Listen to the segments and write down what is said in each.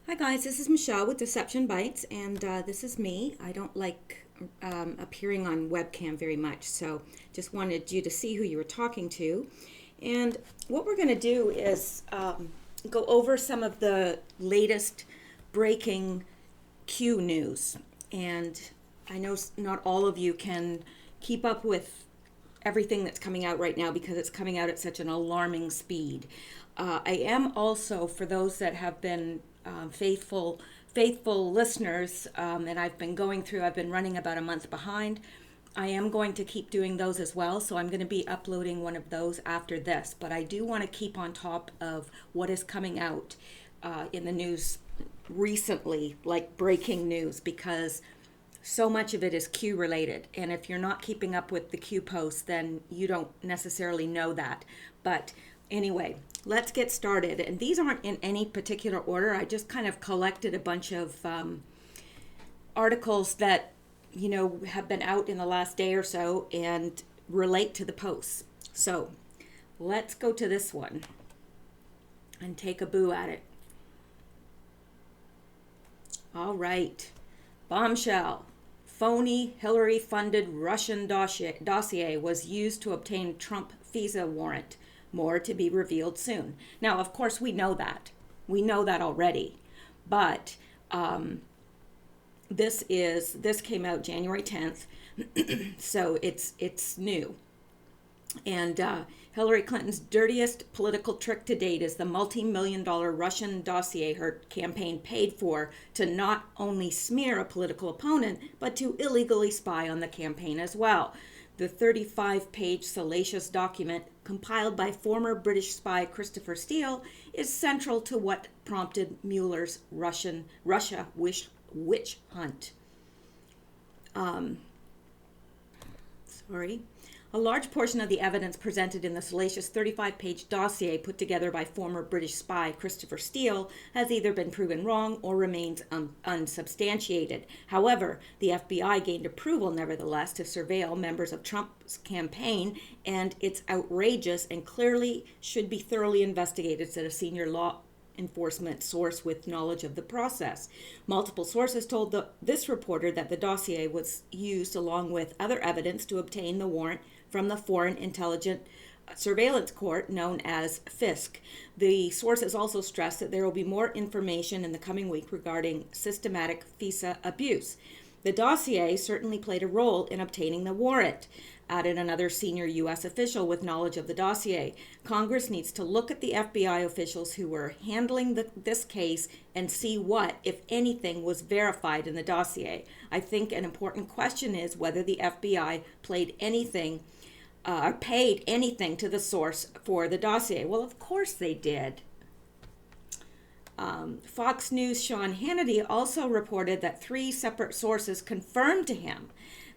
Hi guys, this is Michelle with Deception Bytes, and this is me. I don't like appearing on webcam very much, so just wanted you to see who you were talking to. And what we're going to do is go over some of the latest breaking Q news. And I know not all of you can keep up with everything that's coming out right now because it's coming out at such an alarming speed. I am also, for those that have been faithful listeners, and I've been running about a month behind. I am going to keep doing those as well, so I'm going to be uploading one of those after this. But I do want to keep on top of what is coming out in the news recently, like breaking news, because so much of it is Q related. And if you're not keeping up with the Q posts, then you don't necessarily know that. But anyway, let's get started. And these aren't in any particular order. I just kind of collected a bunch of articles that, have been out in the last day or so and relate to the posts. So let's go to this one and take a boo at it. All right. Bombshell. Phony Hillary-funded Russian dossier was used to obtain Trump visa warrant. More to be revealed soon. Now, of course, we know that. We know that already. But this came out January 10th, so it's new. And Hillary Clinton's dirtiest political trick to date is the multi-million-dollar Russian dossier her campaign paid for to not only smear a political opponent, but to illegally spy on the campaign as well. The 35-page salacious document, compiled by former British spy Christopher Steele, is central to what prompted Mueller's Russia witch hunt. A large portion of the evidence presented in the salacious 35-page dossier put together by former British spy Christopher Steele has either been proven wrong or remains unsubstantiated. However, the FBI gained approval, nevertheless, to surveil members of Trump's campaign, and it's outrageous and clearly should be thoroughly investigated, said a senior law enforcement source with knowledge of the process. Multiple sources told this reporter that the dossier was used along with other evidence to obtain the warrant from the Foreign Intelligence Surveillance Court, known as FISC. The sources also stressed that there will be more information in the coming week regarding systematic FISA abuse. The dossier certainly played a role in obtaining the warrant, added another senior U.S. official with knowledge of the dossier. Congress needs to look at the FBI officials who were handling this case and see what, if anything, was verified in the dossier. I think an important question is whether the FBI paid anything to the source for the dossier. Well, of course they did. Fox News' Sean Hannity also reported that 3 separate sources confirmed to him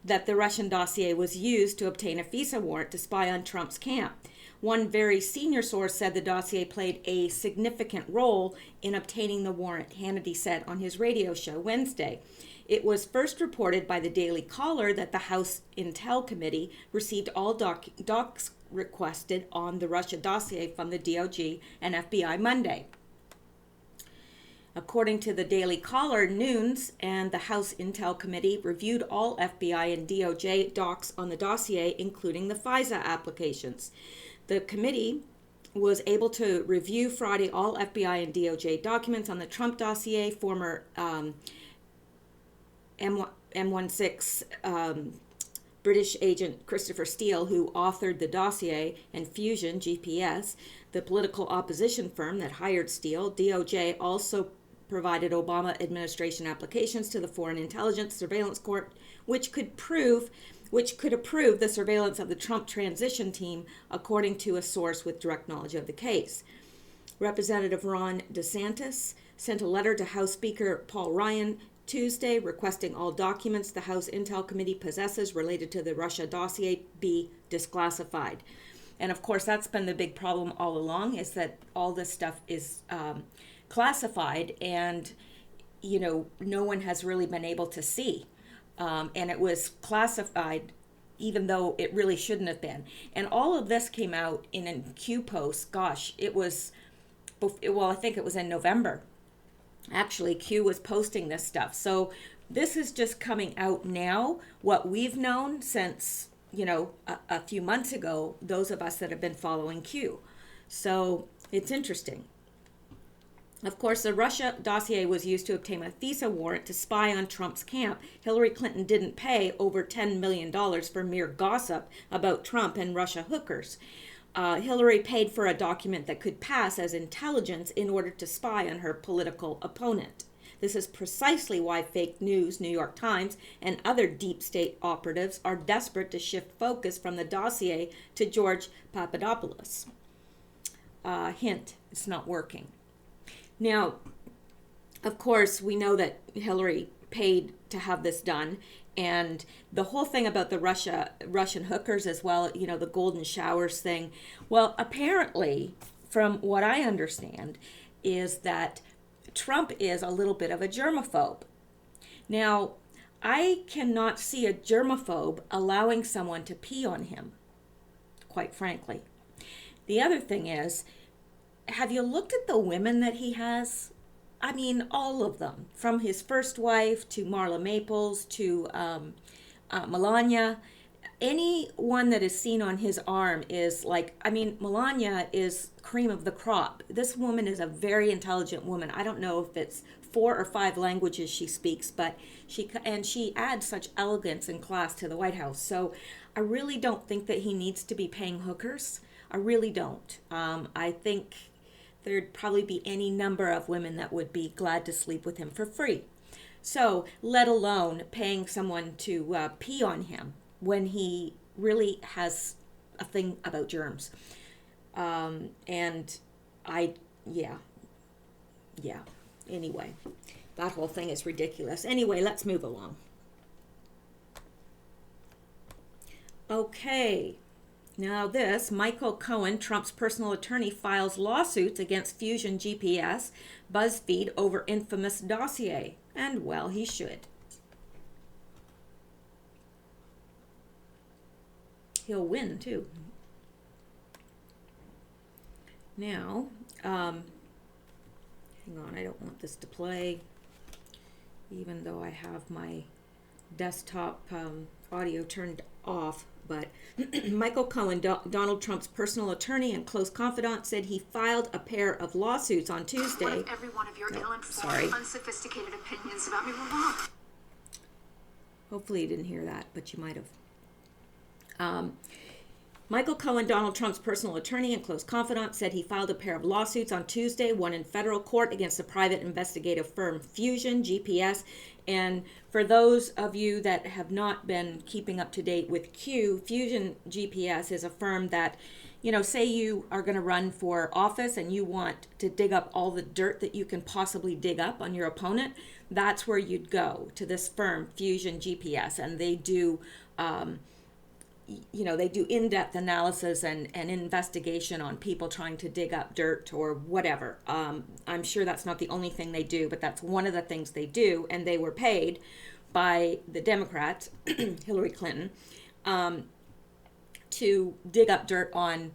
that the Russian dossier was used to obtain a FISA warrant to spy on Trump's camp. One very senior source said the dossier played a significant role in obtaining the warrant, Hannity said on his radio show Wednesday. It was first reported by the Daily Caller that the House Intel Committee received all docs requested on the Russia dossier from the DOJ and FBI Monday. According to the Daily Caller, Nunes and the House Intel Committee reviewed all FBI and DOJ docs on the dossier, including the FISA applications. The committee was able to review Friday all FBI and DOJ documents on the Trump dossier. Former M16 British agent Christopher Steele, who authored the dossier, and Fusion GPS, the political opposition firm that hired Steele. DOJ also provided Obama administration applications to the Foreign Intelligence Surveillance Court, which could approve the surveillance of the Trump transition team, according to a source with direct knowledge of the case. Representative Ron DeSantis sent a letter to House Speaker Paul Ryan Tuesday requesting all documents the House Intel Committee possesses related to the Russia dossier be disclassified. And of course, that's been the big problem all along, is that all this stuff is classified, and no one has really been able to see, and it was classified even though it really shouldn't have been. And all of this came out in a Q post. Gosh, it was, I think it was in November. Actually, Q was posting this stuff. So this is just coming out now. What we've known since, a few months ago, those of us that have been following Q. So it's interesting. Of course, the Russia dossier was used to obtain a FISA warrant to spy on Trump's camp. Hillary Clinton didn't pay over $10 million for mere gossip about Trump and Russia hookers. Hillary paid for a document that could pass as intelligence in order to spy on her political opponent. This is precisely why fake news, New York Times, and other deep state operatives are desperate to shift focus from the dossier to George Papadopoulos. Hint, it's not working. Now, of course, we know that Hillary paid to have this done, and the whole thing about the Russian hookers as well, the golden showers thing. Well, apparently, from what I understand, is that Trump is a little bit of a germaphobe. Now, I cannot see a germaphobe allowing someone to pee on him, quite frankly. The other thing is, have you looked at the women that he has? I mean, all of them, from his first wife to Marla Maples to Melania. Any one that is seen on his arm is Melania is cream of the crop. This woman is a very intelligent woman. I don't know if it's 4 or 5 languages she speaks, but she adds such elegance and class to the White House. So I really don't think that he needs to be paying hookers. I really don't. I think there'd probably be any number of women that would be glad to sleep with him for free. So, let alone paying someone to pee on him when he really has a thing about germs. Anyway, that whole thing is ridiculous. Anyway, let's move along. Okay. Now this, Michael Cohen, Trump's personal attorney, files lawsuits against Fusion GPS, BuzzFeed over infamous dossier. And well, he should. He'll win, too. Now, hang on, I don't want this to play, even though I have my desktop audio turned off. But Michael Cohen, Donald Trump's personal attorney and close confidant, said he filed a pair of lawsuits on Tuesday. What if every one of your ill-informed, unsophisticated opinions about me were wrong? Hopefully you didn't hear that, but you might have. Michael Cohen, Donald Trump's personal attorney and close confidant, said he filed a pair of lawsuits on Tuesday, one in federal court against the private investigative firm Fusion GPS. And for those of you that have not been keeping up to date with Q, Fusion GPS is a firm that, say you are going to run for office and you want to dig up all the dirt that you can possibly dig up on your opponent. That's where you'd go, to this firm, Fusion GPS, and they do they do in-depth analysis and investigation on people trying to dig up dirt or whatever. I'm sure that's not the only thing they do, but that's one of the things they do, and they were paid by the Democrats, Hillary Clinton, to dig up dirt on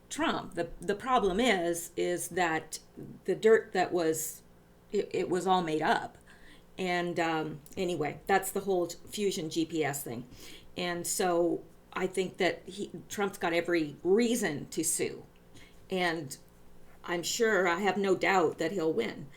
Trump. The problem is that the dirt that it was all made up. And anyway, that's the whole Fusion GPS thing. And so I think that Trump's got every reason to sue. And I'm sure, I have no doubt that he'll win.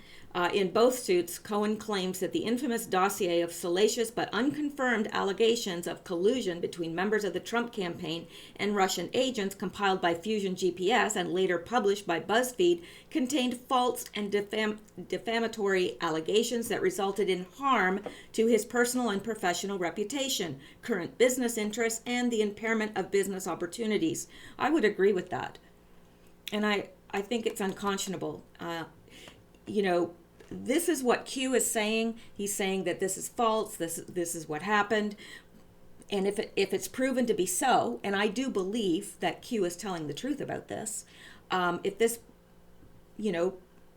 In both suits, Cohen claims that the infamous dossier of salacious but unconfirmed allegations of collusion between members of the Trump campaign and Russian agents compiled by Fusion GPS and later published by BuzzFeed contained false and defamatory allegations that resulted in harm to his personal and professional reputation, current business interests, and the impairment of business opportunities. I would agree with that. And I think it's unconscionable. This is what Q is saying. He's saying that this is false. This is what happened. And if it's proven to be so, and I do believe that Q is telling the truth about this, if this,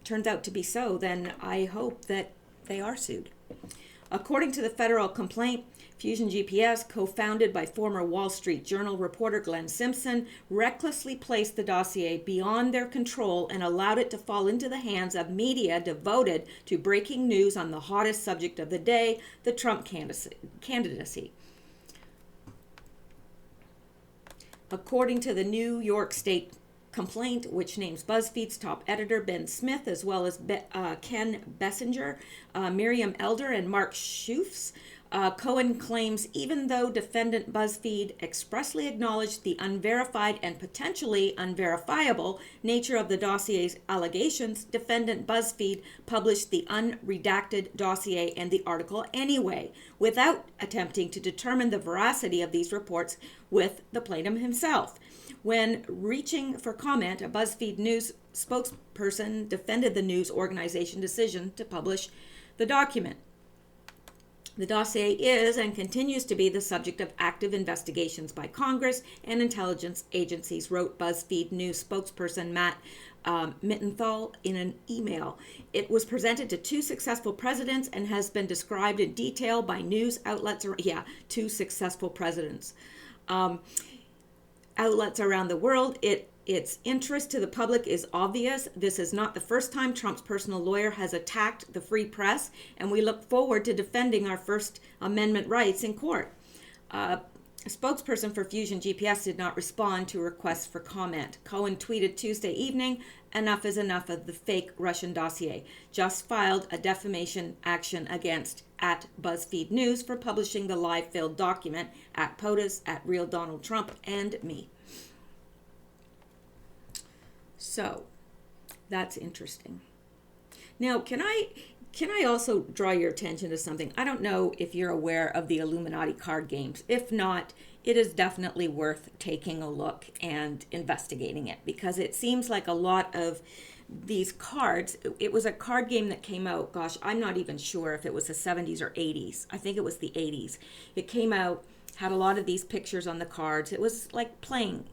turns out to be so, then I hope that they are sued. According to the federal complaint, Fusion GPS, co-founded by former Wall Street Journal reporter Glenn Simpson, recklessly placed the dossier beyond their control and allowed it to fall into the hands of media devoted to breaking news on the hottest subject of the day, the Trump candidacy. According to the New York State complaint, which names BuzzFeed's top editor Ben Smith, as well as Ken Bessinger, Miriam Elder, and Mark Schoofs, Cohen claims even though defendant BuzzFeed expressly acknowledged the unverified and potentially unverifiable nature of the dossier's allegations, defendant BuzzFeed published the unredacted dossier and the article anyway, without attempting to determine the veracity of these reports with the plaintiff himself. When reaching for comment, a BuzzFeed News spokesperson defended the news organization's decision to publish the document. The dossier is and continues to be the subject of active investigations by Congress and intelligence agencies, wrote BuzzFeed News spokesperson Matt Mittenthal in an email. It was presented to two successful presidents and has been described in detail by news outlets. Two successful presidents. Outlets around the world. Its interest to the public is obvious. This is not the first time Trump's personal lawyer has attacked the free press, and we look forward to defending our First Amendment rights in court. A spokesperson for Fusion GPS did not respond to requests for comment. Cohen tweeted Tuesday evening, "Enough is enough of the fake Russian dossier. Just filed a defamation action against at BuzzFeed News for publishing the lie-filled document, at POTUS, at Real Donald Trump, and me." So, that's interesting. Now, can I also draw your attention to something? I don't know if you're aware of the Illuminati card games. If not, it is definitely worth taking a look and investigating it, because it seems like a lot of these cards, it was a card game that came out, gosh, I'm not even sure if it was the 70s or 80s. I think it was the 80s. It came out, had a lot of these pictures on the cards. It was like playing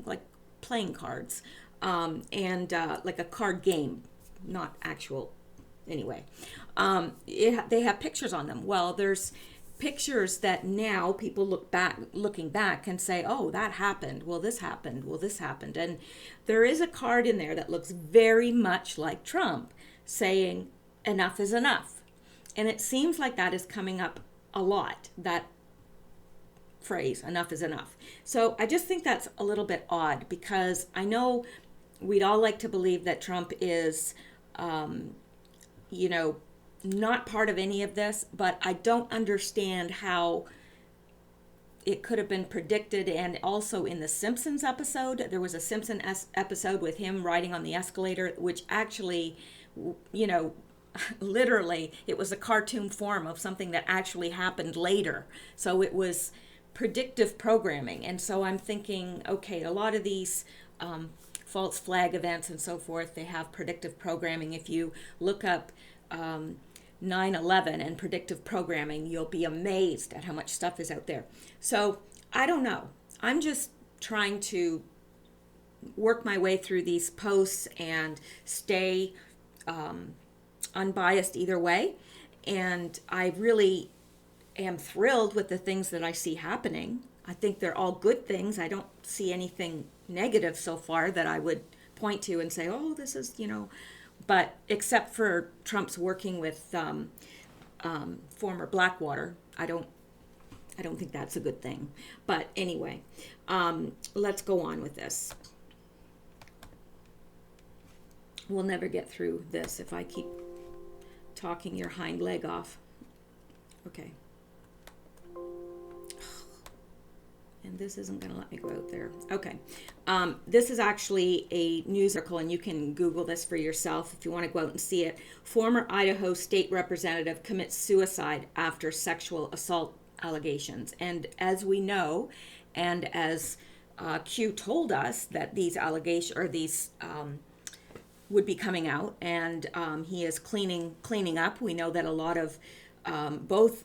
cards. Like a card game, not actual. Anyway, they have pictures on them. Well, there's pictures that now people looking back can say, oh, that happened. Well, this happened. Well, this happened. And there is a card in there that looks very much like Trump saying, enough is enough. And it seems like that is coming up a lot, that phrase, enough is enough. So I just think that's a little bit odd, because I know we'd all like to believe that Trump is, not part of any of this, but I don't understand how it could have been predicted. And also in the Simpsons episode, there was a Simpsons episode with him riding on the escalator, which actually, literally, it was a cartoon form of something that actually happened later. So it was predictive programming. And so I'm thinking, okay, a lot of these false flag events and so forth, they have predictive programming. If you look up 9/11 and predictive programming, you'll be amazed at how much stuff is out there. So I don't know. I'm just trying to work my way through these posts and stay unbiased either way. And I really am thrilled with the things that I see happening. I think they're all good things. I don't see anything negative so far that I would point to and say, oh, this is, but except for Trump's working with former Blackwater, I don't think that's a good thing. But anyway, let's go on with this. We'll never get through this if I keep talking your hind leg off. Okay. And this isn't going to let me go out there. Okay. This is actually a news article, and you can Google this for yourself if you want to go out and see it. Former Idaho state representative commits suicide after sexual assault allegations. And as we know, and as Q told us, that these allegations, or these would be coming out, and he is cleaning up. We know that a lot of both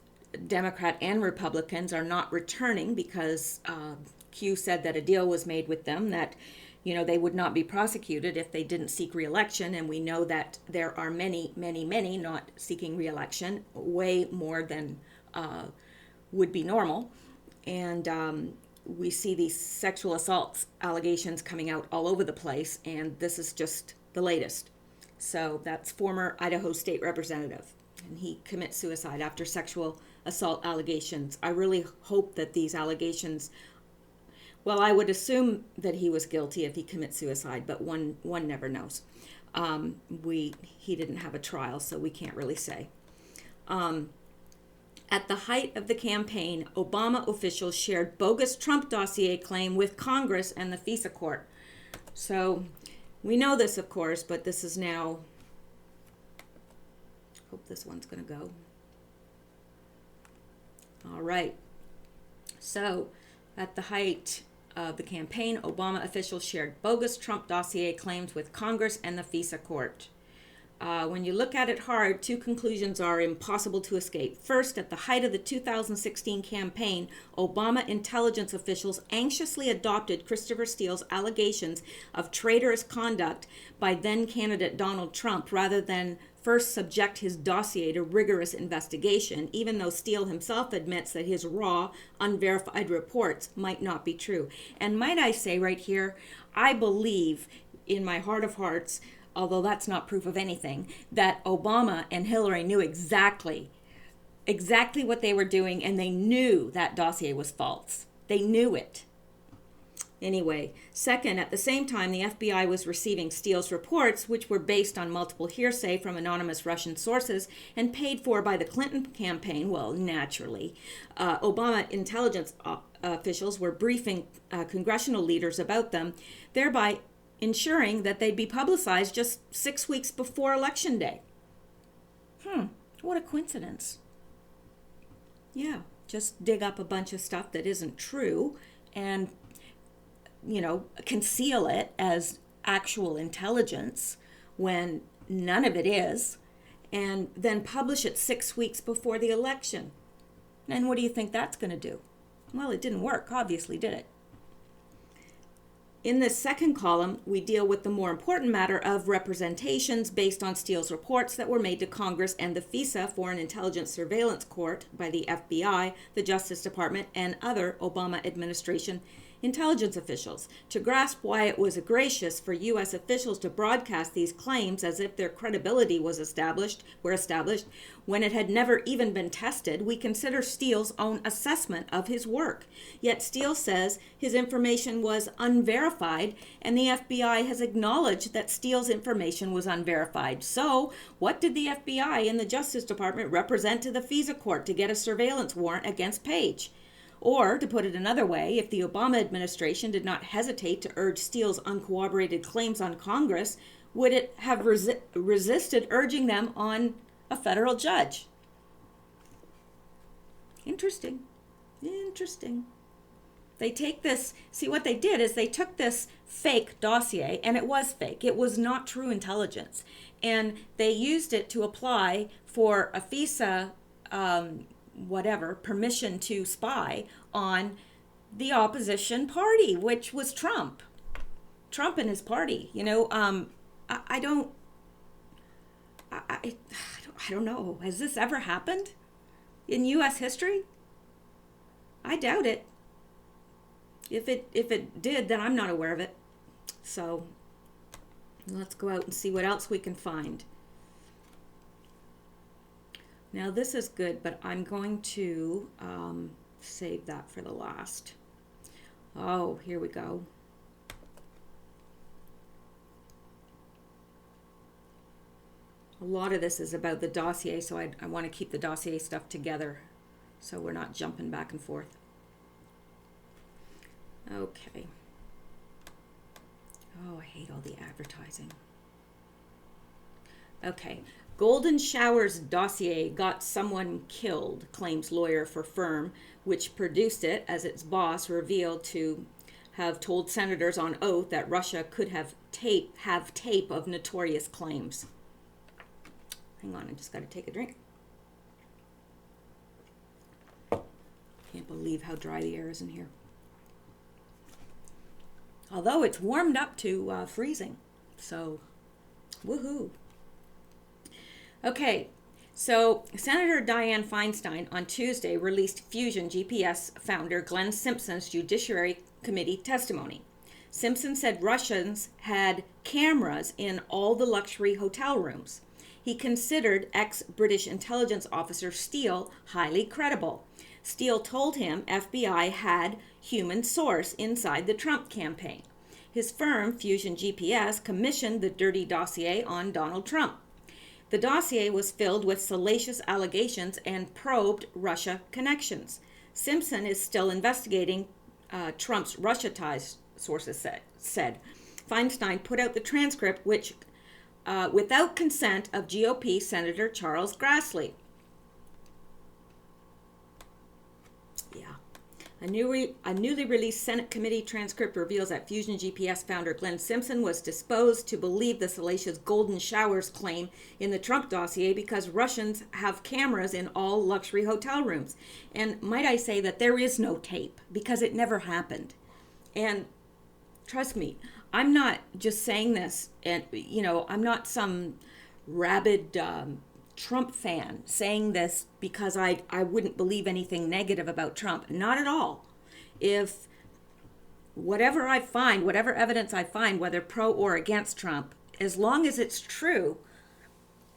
Democrat and Republicans are not returning because Q said that a deal was made with them that, they would not be prosecuted if they didn't seek re-election. And we know that there are many, many, many not seeking re-election, way more than would be normal. And we see these sexual assault allegations coming out all over the place, and this is just the latest. So that's former Idaho State Representative, and he commits suicide after sexual assault allegations. I really hope that these allegations, well, I would assume that he was guilty if he commits suicide, but one never knows. He didn't have a trial, so we can't really say. At the height of the campaign, Obama officials shared bogus Trump dossier claim with Congress and the FISA court. So we know this, of course, but this is now, hope this one's going to go. All right. So at the height of the campaign, Obama officials shared bogus Trump dossier claims with Congress and the FISA court. When you look at it hard, two conclusions are impossible to escape. First, at the height of the 2016 campaign, Obama intelligence officials anxiously adopted Christopher Steele's allegations of traitorous conduct by then-candidate Donald Trump rather than first subject his dossier to rigorous investigation, even though Steele himself admits that his raw, unverified reports might not be true. And might I say right here, I believe in my heart of hearts, although that's not proof of anything, that Obama and Hillary knew exactly what they were doing, and they knew that dossier was false. They knew it. Anyway, second, at the same time, the FBI was receiving Steele's reports, which were based on multiple hearsay from anonymous Russian sources and paid for by the Clinton campaign. Well, naturally, Obama intelligence officials were briefing congressional leaders about them, thereby ensuring that they'd be publicized just 6 weeks before Election Day. What a coincidence. Yeah, just dig up a bunch of stuff that isn't true and, conceal it as actual intelligence when none of it is, and then publish it 6 weeks before the election. And what do you think that's going to do? Well, it didn't work, obviously, did it? In this second column, we deal with the more important matter of representations based on Steele's reports that were made to Congress and the FISA, Foreign Intelligence Surveillance Court, by the FBI, the Justice Department, and other Obama administration intelligence officials, to grasp why it was gracious for U.S. officials to broadcast these claims as if their credibility were established, when it had never even been tested. We consider Steele's own assessment of his work. Yet Steele says his information was unverified, and the FBI has acknowledged that Steele's information was unverified. So, what did the FBI and the Justice Department represent to the FISA court to get a surveillance warrant against Page? Or, to put it another way, if the Obama administration did not hesitate to urge Steele's uncorroborated claims on Congress, would it have resisted urging them on a federal judge? Interesting. They take this, see what they did is they took this fake dossier, and it was fake. It was not true intelligence. And they used it to apply for a FISA permission to spy on the opposition party, which was Trump and his party. I don't know. Has this ever happened in U.S. history? I doubt it. If it did, then I'm not aware of it. So let's go out and see what else we can find. Now this is good, but I'm going to save that for the last. Oh, here we go. A lot of this is about the dossier, so I want to keep the dossier stuff together so we're not jumping back and forth. Okay. Oh, I hate all the advertising. Okay. Golden Shower's dossier got someone killed, claims lawyer for firm, which produced it, as its boss revealed to have told senators on oath that Russia could have tape of notorious claims. Hang on, I just got to take a drink. Can't believe how dry the air is in here. Although it's warmed up to freezing, so woohoo. Okay, So, Senator Dianne Feinstein on Tuesday released Fusion GPS founder Glenn Simpson's Judiciary Committee testimony. Simpson said Russians had cameras in all the luxury hotel rooms. He considered ex-British intelligence officer Steele highly credible. Steele told him FBI had human source inside the Trump campaign. His firm, Fusion GPS, commissioned the dirty dossier on Donald Trump. The dossier was filled with salacious allegations and probed Russia connections. Simpson is still investigating Trump's Russia ties, sources said. Feinstein put out the transcript, which without consent of GOP Senator Charles Grassley. A newly released Senate committee transcript reveals that Fusion GPS founder Glenn Simpson was disposed to believe the salacious golden showers claim in the Trump dossier because Russians have cameras in all luxury hotel rooms. And might I say that there is no tape because it never happened. And trust me, I'm not just saying this, and I'm not some rabid Trump fan saying this because I wouldn't believe anything negative about Trump. Not at all. If whatever evidence I find, whether pro or against Trump, as long as it's true,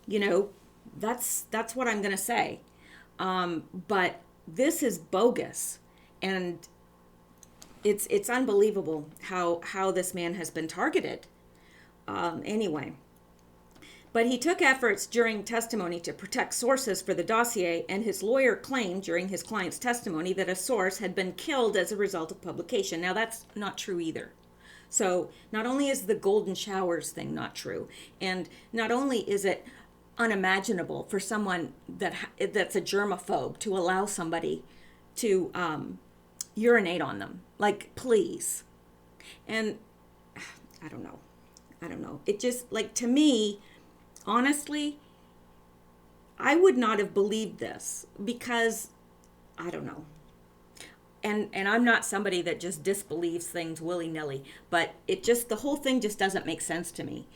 that's what I'm going to say. But this is bogus, and it's unbelievable how this man has been targeted. Anyway. But he took efforts during testimony to protect sources for the dossier, and his lawyer claimed during his client's testimony that a source had been killed as a result of publication. Now, that's not true either. So not only is the golden showers thing not true, and not only is it unimaginable for someone that's a germaphobe to allow somebody to urinate on them. Like, please. And I don't know. It just, to me, honestly, I would not have believed this because, I don't know. And I'm not somebody that just disbelieves things willy-nilly, but the whole thing just doesn't make sense to me.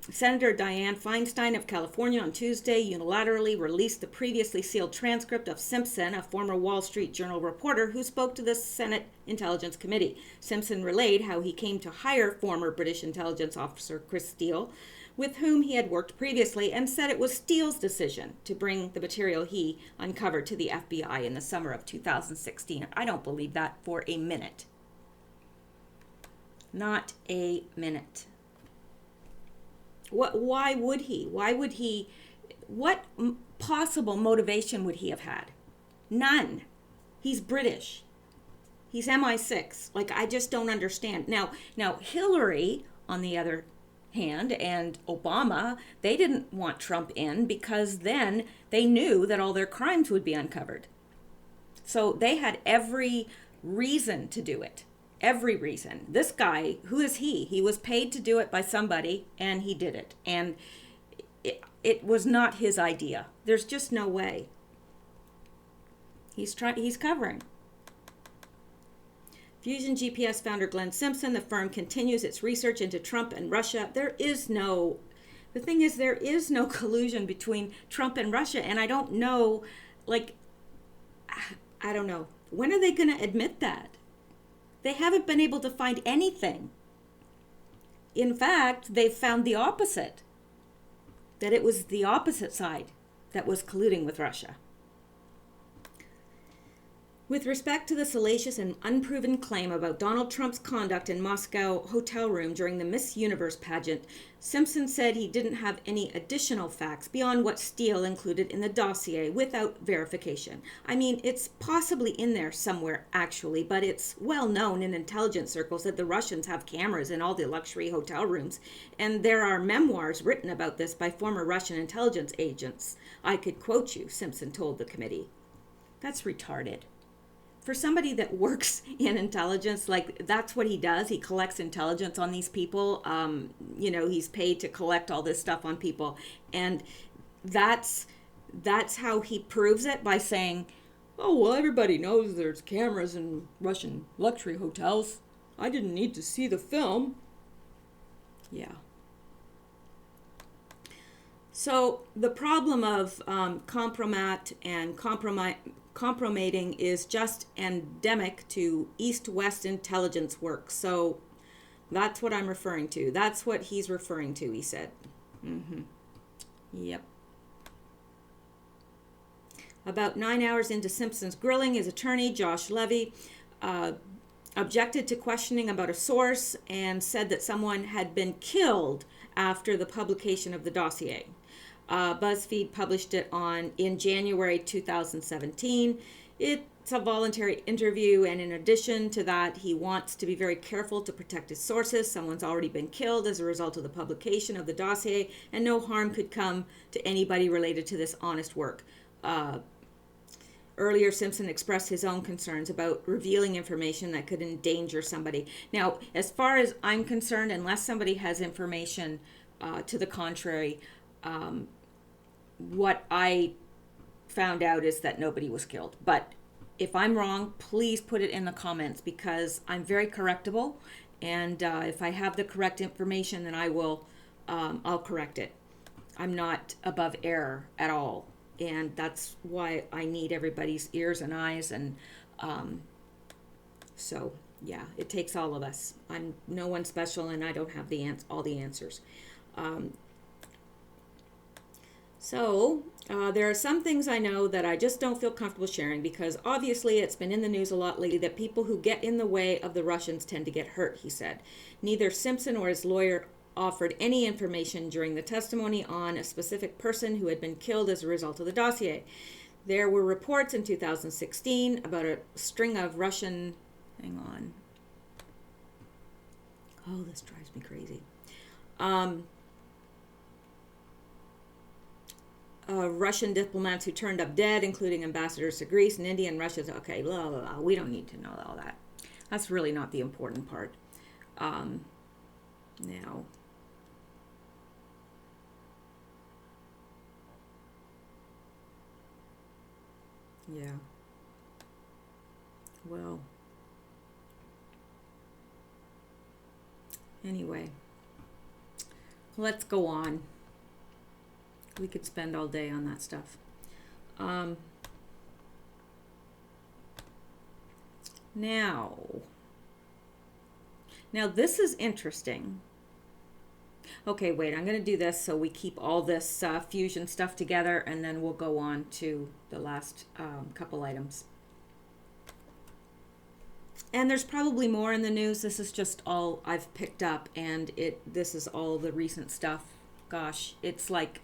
Senator Dianne Feinstein of California on Tuesday unilaterally released the previously sealed transcript of Simpson, a former Wall Street Journal reporter who spoke to the Senate Intelligence Committee. Simpson relayed how he came to hire former British intelligence officer Chris Steele, with whom he had worked previously, and said it was Steele's decision to bring the material he uncovered to the FBI in the summer of 2016. I don't believe that for a minute. Not a minute. Why would he? What possible motivation would he have had? None. He's British. He's MI6. I just don't understand. Now Hillary, on the other hand, and Obama, they didn't want Trump in because then they knew that all their crimes would be uncovered. So they had every reason to do it. Every reason. This guy, who is he? He was paid to do it by somebody, and he did it. And it was not his idea. There's just no way. He's covering. Fusion GPS founder Glenn Simpson, the firm continues its research into Trump and Russia. The thing is, there is no collusion between Trump and Russia, and I don't know, I don't know. When are they going to admit that? They haven't been able to find anything. In fact, they've found the opposite, that it was the opposite side that was colluding with Russia. With respect to the salacious and unproven claim about Donald Trump's conduct in Moscow hotel room during the Miss Universe pageant, Simpson said he didn't have any additional facts beyond what Steele included in the dossier without verification. I mean, it's possibly in there somewhere, actually, but it's well known in intelligence circles that the Russians have cameras in all the luxury hotel rooms, and there are memoirs written about this by former Russian intelligence agents. I could quote you, Simpson told the committee. That's retarded. For somebody that works in intelligence, that's what he does. He collects intelligence on these people. He's paid to collect all this stuff on people. And that's how he proves it, by saying, oh, well, everybody knows there's cameras in Russian luxury hotels. I didn't need to see the film. Yeah. So the problem of compromat and compromating is just endemic to East-West intelligence work. So that's what I'm referring to. That's what he's referring to, he said. Yep. About 9 hours into Simpson's grilling, his attorney, Josh Levy, objected to questioning about a source and said that someone had been killed after the publication of the dossier. BuzzFeed published it in January 2017. It's a voluntary interview, and in addition to that, he wants to be very careful to protect his sources. Someone's already been killed as a result of the publication of the dossier, and no harm could come to anybody related to this honest work. Earlier, Simpson expressed his own concerns about revealing information that could endanger somebody. Now, as far as I'm concerned, unless somebody has information to the contrary, what I found out is that nobody was killed. But if I'm wrong, please put it in the comments, because I'm very correctable, and if I have the correct information, then I'll correct it. I'm not above error at all, and that's why I need everybody's ears and eyes, and so yeah, it takes all of us. I'm no one special, and I don't have all the answers. So there are some things I know that I just don't feel comfortable sharing, because obviously it's been in the news a lot lately that people who get in the way of the Russians tend to get hurt, he said. Neither Simpson or his lawyer offered any information during the testimony on a specific person who had been killed as a result of the dossier. There were reports in 2016 about a string of Russian... Hang on. Oh, this drives me crazy. Russian diplomats who turned up dead, including ambassadors to Greece and India and Russia. Okay, blah, blah, blah. We don't need to know all that. That's really not the important part. Now, yeah. Well, anyway, let's go on. We could spend all day on that stuff. Now this is interesting. Okay, wait, I'm going to do this so we keep all this fusion stuff together, and then we'll go on to the last couple items. And there's probably more in the news. This is just all I've picked up, and this is all the recent stuff. Gosh, it's like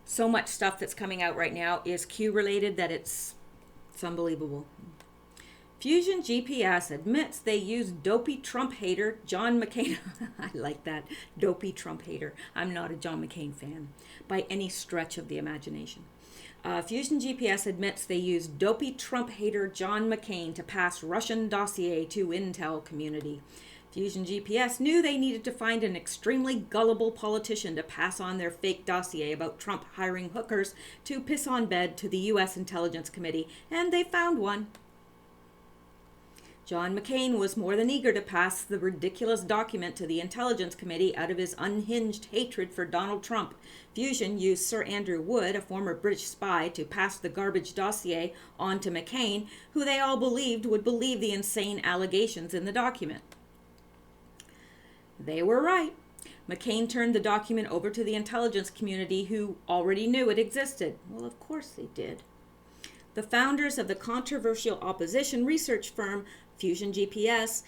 so much stuff that's coming out right now is Q related that it's unbelievable. Fusion GPS admits they used dopey Trump hater John McCain. I like that. Dopey Trump hater. I'm not a John McCain fan by any stretch of the imagination. Fusion GPS admits they used dopey Trump hater John McCain to pass Russian dossier to Intel community. Fusion GPS knew they needed to find an extremely gullible politician to pass on their fake dossier about Trump hiring hookers to piss on bed to the U.S. Intelligence Committee, and they found one. John McCain was more than eager to pass the ridiculous document to the Intelligence Committee out of his unhinged hatred for Donald Trump. Fusion used Sir Andrew Wood, a former British spy, to pass the garbage dossier on to McCain, who they all believed would believe the insane allegations in the document. They were right. McCain turned the document over to the intelligence community, who already knew it existed. Well, of course they did. The founders of the controversial opposition research firm Fusion GPS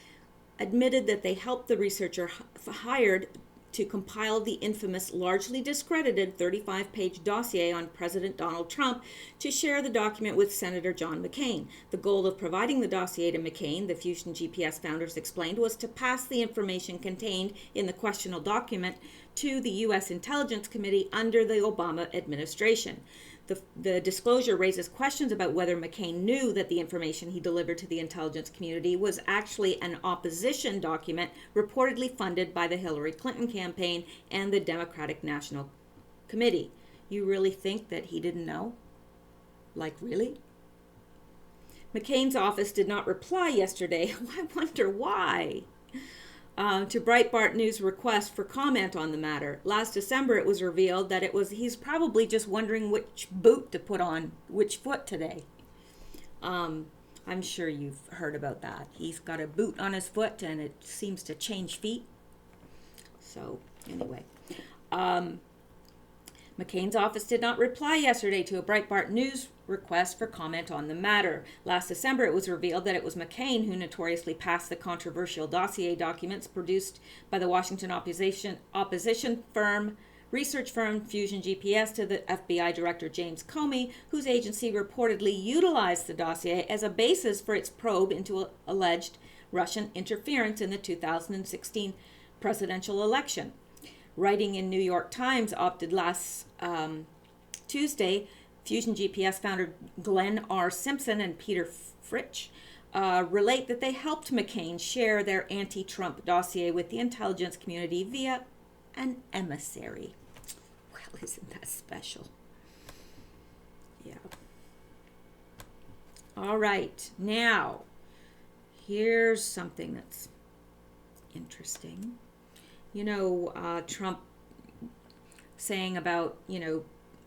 admitted that they helped the researcher hired to compile the infamous, largely discredited 35-page dossier on President Donald Trump to share the document with Senator John McCain. The goal of providing the dossier to McCain, the Fusion GPS founders explained, was to pass the information contained in the questionable document to the U.S. Intelligence Committee under the Obama administration. The disclosure raises questions about whether McCain knew that the information he delivered to the intelligence community was actually an opposition document reportedly funded by the Hillary Clinton campaign and the Democratic National Committee. You really think that he didn't know? Like, really? McCain's office did not reply yesterday. I wonder why. To Breitbart News' request for comment on the matter. Last December, it was revealed that he's probably just wondering which boot to put on which foot today. I'm sure you've heard about that. He's got a boot on his foot and it seems to change feet. So, anyway. McCain's office did not reply yesterday to a Breitbart News request for comment on the matter. Last December, it was revealed that it was McCain who notoriously passed the controversial dossier documents produced by the Washington opposition research firm Fusion GPS to the FBI Director James Comey, whose agency reportedly utilized the dossier as a basis for its probe into alleged Russian interference in the 2016 presidential election. Writing in New York Times opted last Tuesday, Fusion GPS founder Glenn R. Simpson and Peter Fritsch relate that they helped McCain share their anti-Trump dossier with the intelligence community via an emissary. Well, isn't that special? Yeah. All right. Now, here's something that's interesting. Trump saying about,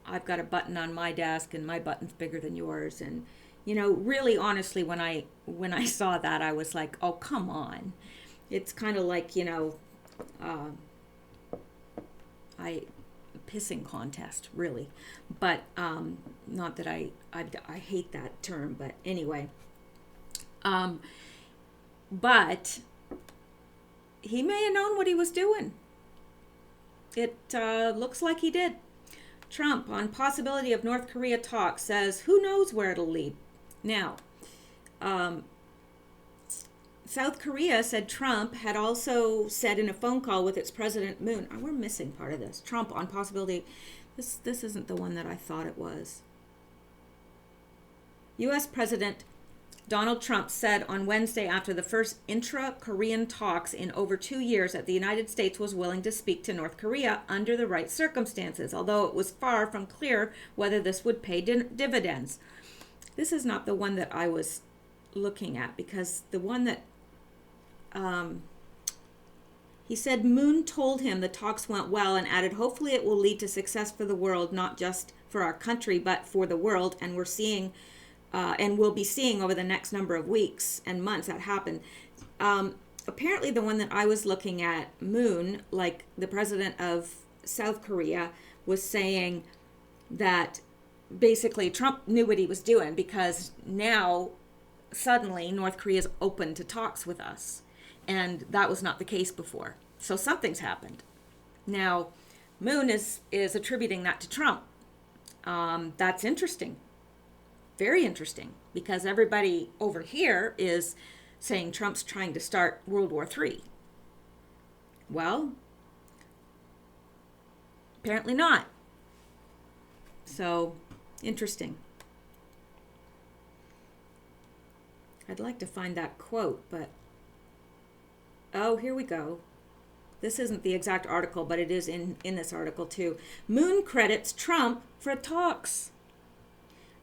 I've got a button on my desk and my button's bigger than yours. And, really honestly, when I saw that, I was like, oh, come on. It's kind of like, pissing contest, really. But not that I hate that term, but anyway. But he may have known what he was doing. It looks like he did. Trump, on possibility of North Korea talks, says, who knows where it'll lead. Now, South Korea said Trump had also said in a phone call with its President Moon, we're missing part of this. Trump on possibility, this isn't the one that I thought it was. U.S. President Donald Trump said on Wednesday after the first intra-Korean talks in over 2 years that the United States was willing to speak to North Korea under the right circumstances, although it was far from clear whether this would pay dividends. This is not the one that I was looking at, because the one that he said Moon told him the talks went well and added, hopefully it will lead to success for the world, not just for our country, but for the world. And we're seeing and we'll be seeing over the next number of weeks and months that happen. Apparently the one that I was looking at, Moon, like the president of South Korea, was saying that basically Trump knew what he was doing, because now suddenly North Korea is open to talks with us. And that was not the case before. So something's happened. Now, Moon is attributing that to Trump. That's interesting. Very interesting, because everybody over here is saying Trump's trying to start World War III. Well, apparently not. So, interesting. I'd like to find that quote, but... oh, here we go. This isn't the exact article, but it is in this article too. Moon credits Trump for talks.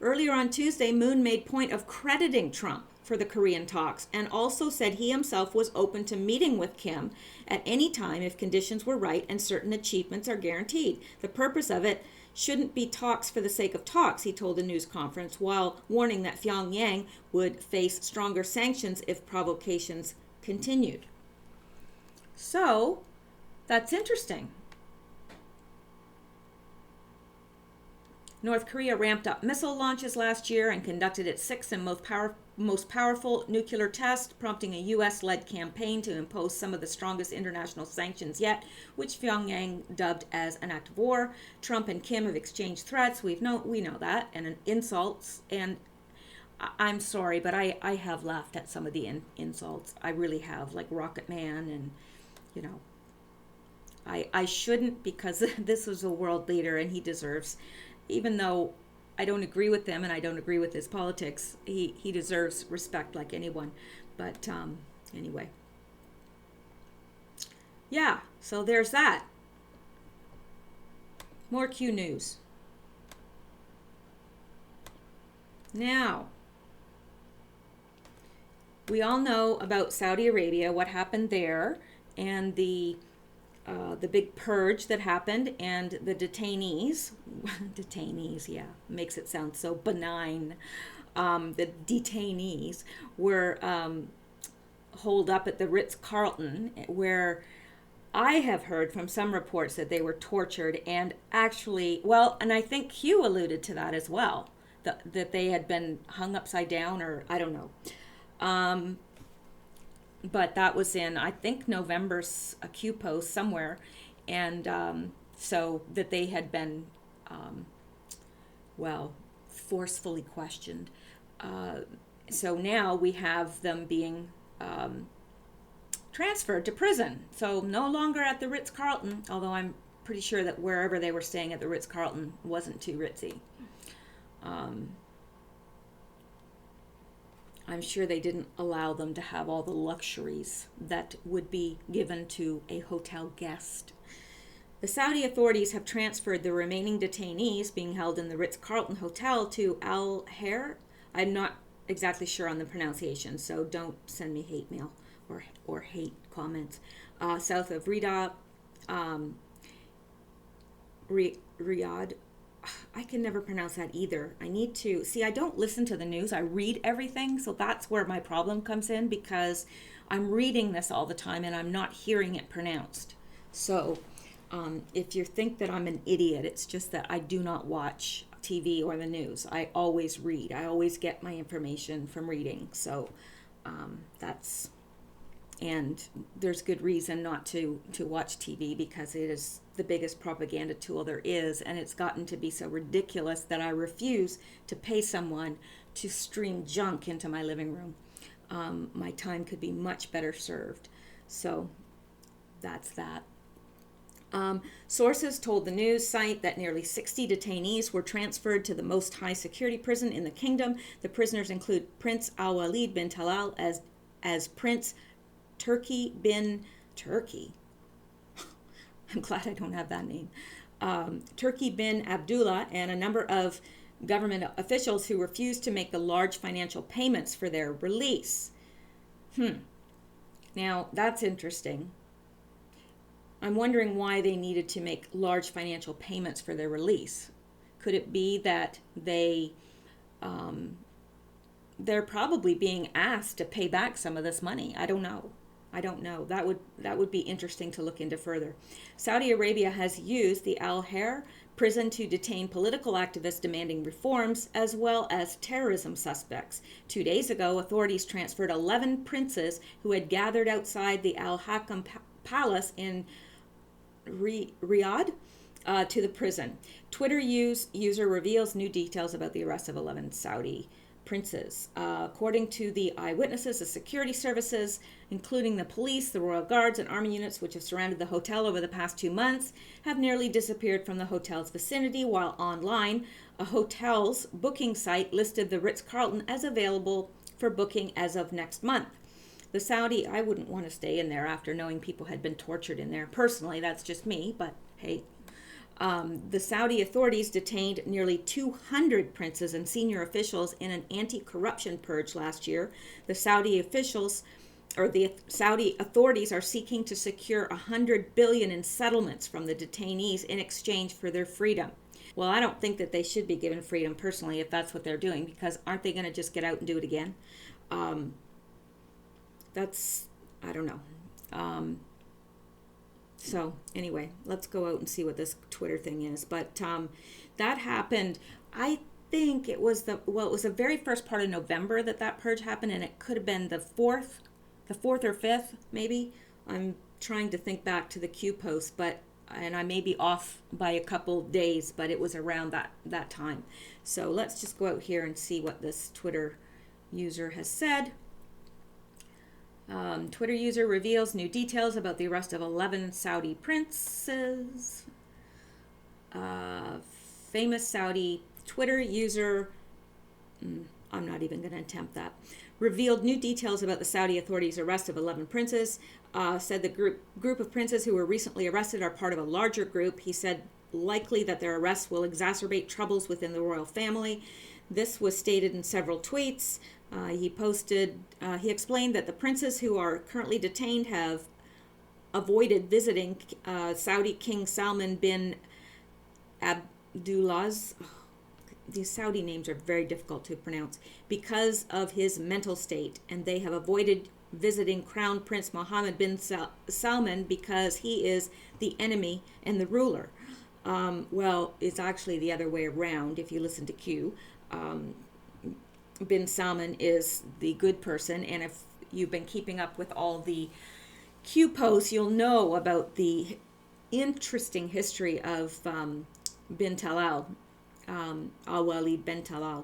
Earlier on Tuesday, Moon made point of crediting Trump for the Korean talks and also said he himself was open to meeting with Kim at any time if conditions were right and certain achievements are guaranteed. The purpose of it shouldn't be talks for the sake of talks, he told a news conference, while warning that Pyongyang would face stronger sanctions if provocations continued. So, that's interesting. North Korea ramped up missile launches last year and conducted its sixth and most powerful nuclear test, prompting a U.S.-led campaign to impose some of the strongest international sanctions yet, which Pyongyang dubbed as an act of war. Trump and Kim have exchanged threats. We know that, and insults. And I'm sorry, but I have laughed at some of the insults. I really have, like Rocket Man, and I shouldn't, because this was a world leader and he deserves. Even though I don't agree with them and I don't agree with his politics, he deserves respect like anyone. But anyway. Yeah, so there's that. More Q news. Now, we all know about Saudi Arabia, what happened there. and the big purge that happened, and the detainees, yeah, makes it sound so benign. The detainees were holed up at the Ritz-Carlton, where I have heard from some reports that they were tortured and actually, well, and I think Hugh alluded to that as well, that they had been hung upside down, or I don't know. But that was in, I think, November's a Q post somewhere. And so that they had been, forcefully questioned. So now we have them being transferred to prison. So no longer at the Ritz-Carlton, although I'm pretty sure that wherever they were staying at the Ritz-Carlton wasn't too ritzy. I'm sure they didn't allow them to have all the luxuries that would be given to a hotel guest. The Saudi authorities have transferred the remaining detainees being held in the Ritz-Carlton Hotel to Al Hair. I'm not exactly sure on the pronunciation, so don't send me hate mail or hate comments. South of Riyadh. Riyadh. I can never pronounce that either. I need to see. I don't listen to the news. I read everything, so that's where my problem comes in, because I'm reading this all the time and I'm not hearing it pronounced. So if you think that I'm an idiot, it's just that I do not watch TV or the news. I always read. I always get my information from reading. So that's, and there's good reason not to watch TV, because it is the biggest propaganda tool there is, and it's gotten to be so ridiculous that I refuse to pay someone to stream junk into my living room. My time could be much better served. So that's that. Sources told the news site that nearly 60 detainees were transferred to the most high security prison in the kingdom. The prisoners include Prince Al-Walid bin Talal as Prince Turki bin Turkey. I'm glad I don't have that name. Turki bin Abdullah, and a number of government officials who refused to make the large financial payments for their release. Now, that's interesting. I'm wondering why they needed to make large financial payments for their release. Could it be that they're probably being asked to pay back some of this money? I don't know. That would be interesting to look into further. Saudi Arabia has used the Al Hair prison to detain political activists demanding reforms, as well as terrorism suspects. 2 days ago, authorities transferred 11 princes who had gathered outside the Al Hakam Palace in Riyadh to the prison. Twitter user reveals new details about the arrest of 11 Saudi princes. According to the eyewitnesses, the security services, including the police, the royal guards, and army units which have surrounded the hotel over the past 2 months, have nearly disappeared from the hotel's vicinity, while online, a hotel's booking site listed the Ritz-Carlton as available for booking as of next month. The Saudi, I wouldn't want to stay in there after knowing people had been tortured in there. Personally, that's just me, but hey. The Saudi authorities detained nearly 200 princes and senior officials in an anti-corruption purge last year. The Saudi authorities are seeking to secure $100 billion in settlements from the detainees in exchange for their freedom. Well, I don't think that they should be given freedom personally if that's what they're doing, because aren't they going to just get out and do it again? I don't know. So anyway, let's go out and see what this Twitter thing is. But that happened, I think it was the very first part of November that purge happened, and it could have been the 4th or 5th, maybe. I'm trying to think back to the Q post, and I may be off by a couple days, but it was around that time. So let's just go out here and see what this Twitter user has said. Twitter user reveals new details about the arrest of 11 Saudi princes. Famous Saudi Twitter user, I'm not even going to attempt that, revealed new details about the Saudi authorities' arrest of 11 princes. Said the group of princes who were recently arrested are part of a larger group. He said likely that their arrests will exacerbate troubles within the royal family. This was stated in several tweets. He explained that the princes who are currently detained have avoided visiting Saudi King Salman bin Abdullah's, these Saudi names are very difficult to pronounce, because of his mental state, and they have avoided visiting Crown Prince Mohammed bin Salman because he is the enemy and the ruler. Well, it's actually the other way around if you listen to Q. Bin Salman is the good person, and if you've been keeping up with all the Q posts, you'll know about the interesting history of bin Talal, al-Walid bin Talal.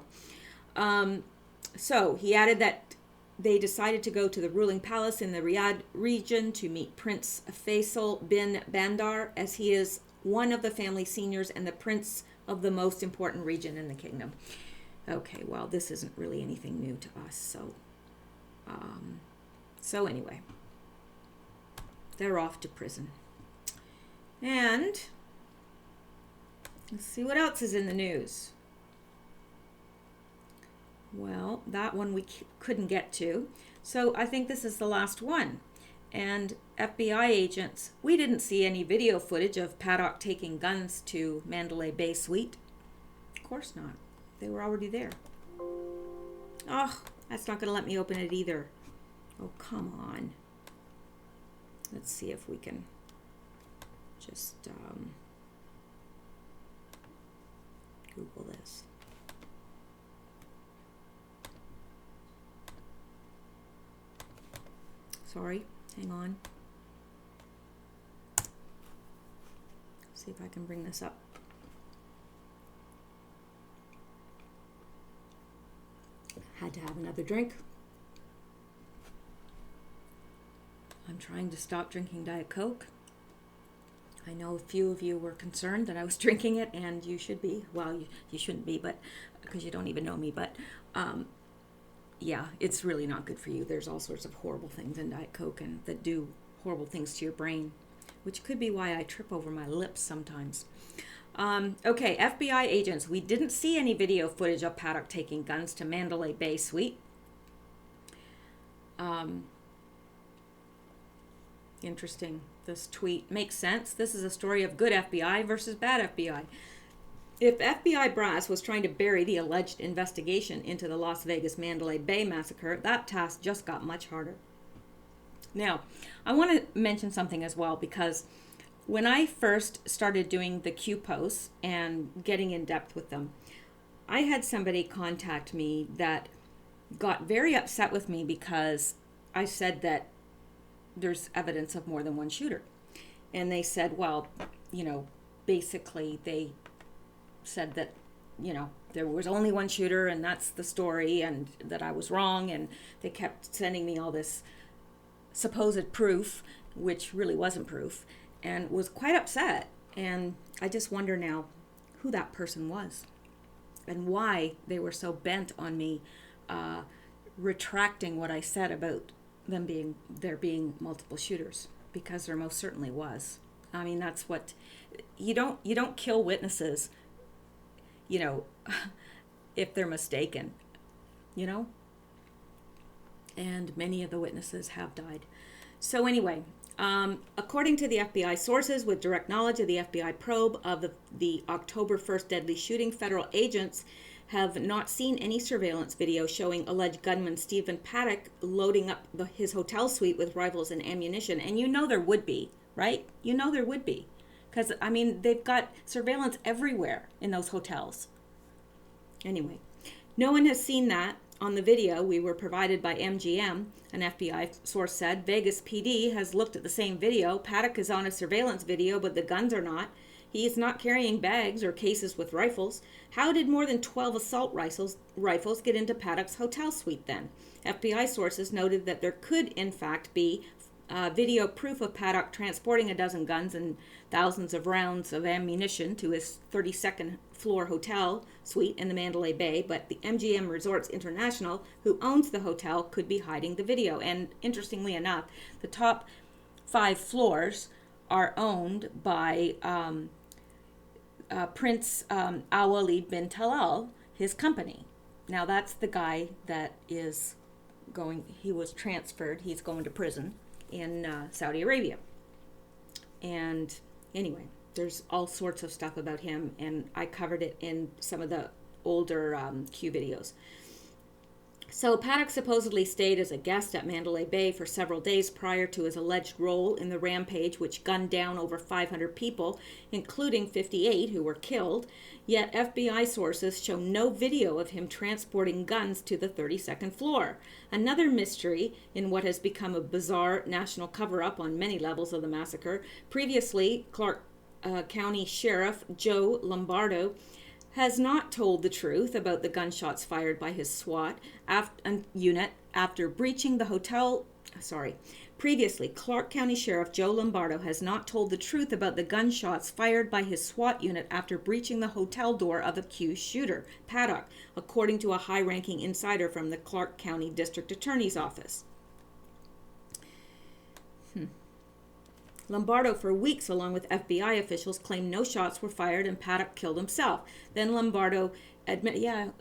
So he added that they decided to go to the ruling palace in the Riyadh region to meet Prince Faisal bin Bandar, as he is one of the family seniors and the prince of the most important region in the kingdom. Okay, well, this isn't really anything new to us, so anyway, they're off to prison. And let's see what else is in the news. Well, that one we couldn't get to, so I think this is the last one. And FBI agents, we didn't see any video footage of Paddock taking guns to Mandalay Bay Suite. Of course not. They were already there. Oh, that's not going to let me open it either. Oh, come on. Let's see if we can just Google this. Sorry, hang on. See if I can bring this up. Had to have another drink. I'm trying to stop drinking Diet Coke. I know a few of you were concerned that I was drinking it, and you should be. Well, you shouldn't be, but because you don't even know me, but yeah, it's really not good for you. There's all sorts of horrible things in Diet Coke and that do horrible things to your brain, which could be why I trip over my lips sometimes. Okay, FBI agents. We didn't see any video footage of Paddock taking guns to Mandalay Bay Suite. Interesting. This tweet makes sense. This is a story of good FBI versus bad FBI. If FBI brass was trying to bury the alleged investigation into the Las Vegas Mandalay Bay massacre, that task just got much harder. Now, I want to mention something as well, because when I first started doing the Q posts and getting in depth with them, I had somebody contact me that got very upset with me because I said that there's evidence of more than one shooter. And they said, well, basically they said that, there was only one shooter and that's the story, and that I was wrong, and they kept sending me all this supposed proof, which really wasn't proof, and was quite upset. And I just wonder now who that person was and why they were so bent on me retracting what I said about there being multiple shooters, because there most certainly was. I mean, that's what you don't kill witnesses, if they're mistaken, and many of the witnesses have died. So anyway, according to the FBI sources with direct knowledge of the FBI probe of the October 1st deadly shooting, federal agents have not seen any surveillance video showing alleged gunman Stephen Paddock loading up his hotel suite with rifles and ammunition. And there would be, right? There would be. Because, they've got surveillance everywhere in those hotels. Anyway, no one has seen that on the video we were provided by MGM. An FBI source said Vegas PD has looked at the same video. Paddock is on a surveillance video, but the guns are not. He is not carrying bags or cases with rifles. How did more than 12 assault rifles get into Paddock's hotel suite then? FBI sources noted that there could, in fact, be video proof of Paddock transporting a dozen guns and thousands of rounds of ammunition to his 32nd floor hotel suite in the Mandalay Bay, but the MGM Resorts International, who owns the hotel, could be hiding the video. And interestingly enough, the top 5 floors are owned by Prince al-Walid bin Talal, his company. Now that's the guy that he was transferred, he's going to prison in Saudi Arabia. And anyway, there's all sorts of stuff about him, and I covered it in some of the older Q videos. So Paddock supposedly stayed as a guest at Mandalay Bay for several days prior to his alleged role in the rampage, which gunned down over 500 people, including 58 who were killed. Yet FBI sources show no video of him transporting guns to the 32nd floor. Another mystery in what has become a bizarre national cover-up on many levels of the massacre. Previously, Clark County Sheriff Joe Lombardo has not told the truth about the gunshots fired by his SWAT unit after breaching the hotel. Previously, Clark County Sheriff Joe Lombardo has not told the truth about the gunshots fired by his SWAT unit after breaching the hotel door of accused shooter, Paddock, according to a high-ranking insider from the Clark County District Attorney's Office. Lombardo, for weeks, along with FBI officials, claimed no shots were fired and Paddock killed himself. Then Lombardo admitted,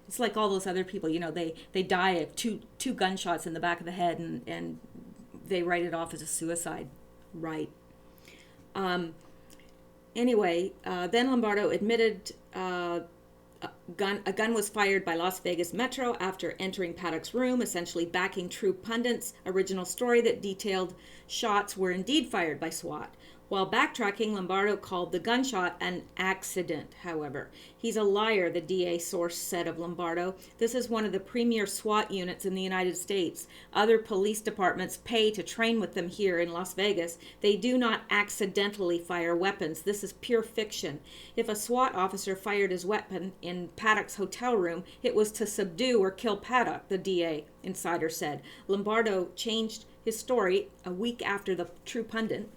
it's like all those other people, they die of two gunshots in the back of the head and they write it off as a suicide. Right. Anyway, then Lombardo admitted a gun was fired by Las Vegas Metro after entering Paddock's room, essentially backing True Pundit's original story that detailed shots were indeed fired by SWAT. While backtracking, Lombardo called the gunshot an accident, however. He's a liar, the DA source said of Lombardo. This is one of the premier SWAT units in the United States. Other police departments pay to train with them here in Las Vegas. They do not accidentally fire weapons. This is pure fiction. If a SWAT officer fired his weapon in Paddock's hotel room, it was to subdue or kill Paddock, the DA insider said. Lombardo changed his story a week after True Pundit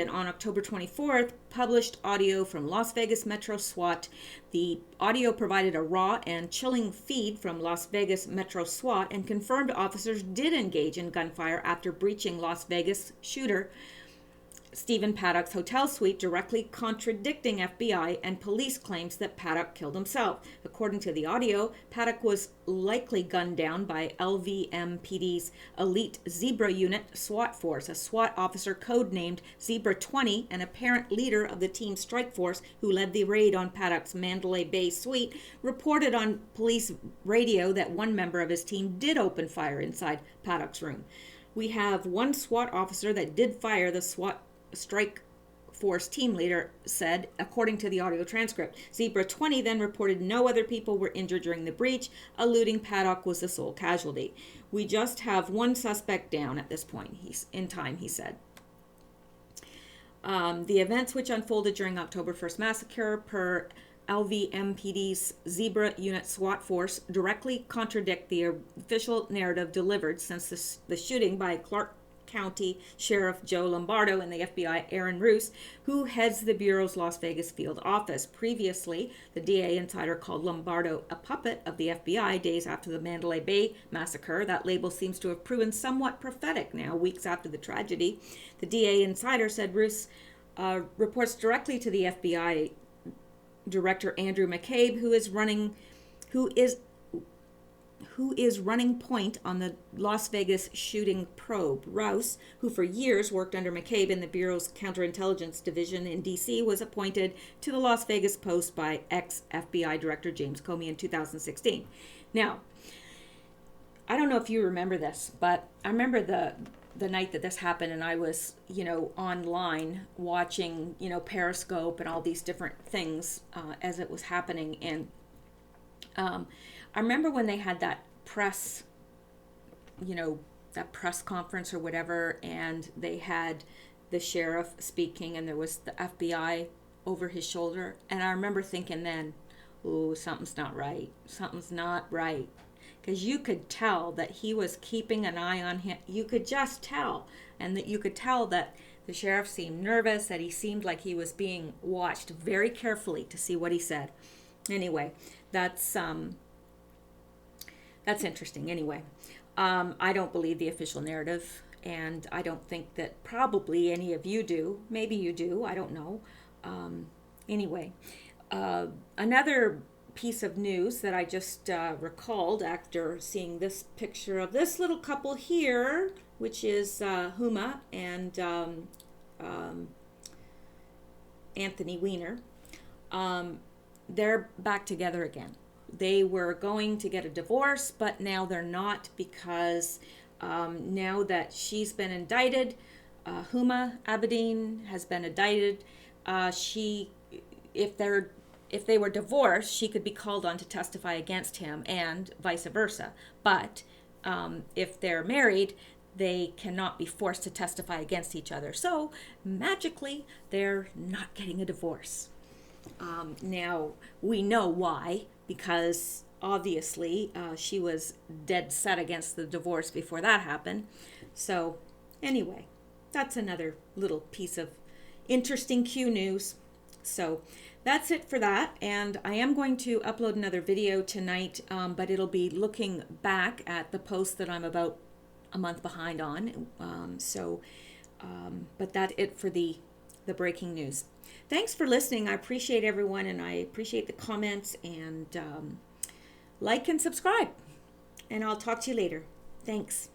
on October 24th published audio from Las Vegas Metro SWAT. The audio provided a raw and chilling feed from Las Vegas Metro SWAT and confirmed officers did engage in gunfire after breaching Las Vegas shooter Stephen Paddock's hotel suite, directly contradicting FBI and police claims that Paddock killed himself. According to the audio, Paddock was likely gunned down by LVMPD's elite Zebra Unit SWAT force, a SWAT officer codenamed Zebra 20, an apparent leader of the team strike force who led the raid on Paddock's Mandalay Bay suite, reported on police radio that one member of his team did open fire inside Paddock's room. We have one SWAT officer that did fire, the SWAT strike force team leader said, according to the audio transcript. Zebra 20 then reported no other people were injured during the breach, alluding Paddock was the sole casualty. We just have one suspect down at this point in time, he said. The events which unfolded during October 1st massacre, per LVMPD's Zebra Unit SWAT force, directly contradict the official narrative delivered since the shooting by Clark County Sheriff Joe Lombardo and the FBI Aaron Roos, who heads the Bureau's Las Vegas field office. Previously, the DA insider called Lombardo a puppet of the FBI days after the Mandalay Bay massacre. That label seems to have proven somewhat prophetic now, weeks after the tragedy. The DA insider said Roos reports directly to the FBI Director Andrew McCabe, who is running point on the Las Vegas shooting probe. Rouse, who for years worked under McCabe in the Bureau's counterintelligence division in D.C., was appointed to the Las Vegas Post by ex-FBI Director James Comey in 2016. Now, I don't know if you remember this, but I remember the night that this happened, and I was, online watching, Periscope and all these different things as it was happening. And I remember when they had that press, that press conference or whatever, and they had the sheriff speaking, and there was the FBI over his shoulder. And I remember thinking then, ooh, something's not right. Something's not right. Because you could tell that he was keeping an eye on him. You could just tell. And that you could tell that the sheriff seemed nervous, that he seemed like he was being watched very carefully to see what he said. Anyway, that's interesting. Anyway, I don't believe the official narrative, and I don't think that probably any of you do. Maybe you do. I don't know. Anyway, another piece of news that I just recalled after seeing this picture of this little couple here, which is Huma and Anthony Weiner. They're back together again. They were going to get a divorce, but now they're not, because now that she's been indicted, Huma Abedin has been indicted. If they were divorced, she could be called on to testify against him, and vice versa. But if they're married, they cannot be forced to testify against each other. So magically, they're not getting a divorce. Now, we know why, because obviously she was dead set against the divorce before that happened. So anyway, that's another little piece of interesting Q news. So that's it for that. And I am going to upload another video tonight, but it'll be looking back at the post that I'm about a month behind on. But that's it for the breaking news. Thanks for listening. I appreciate everyone, and I appreciate the comments, and like and subscribe. And I'll talk to you later. Thanks.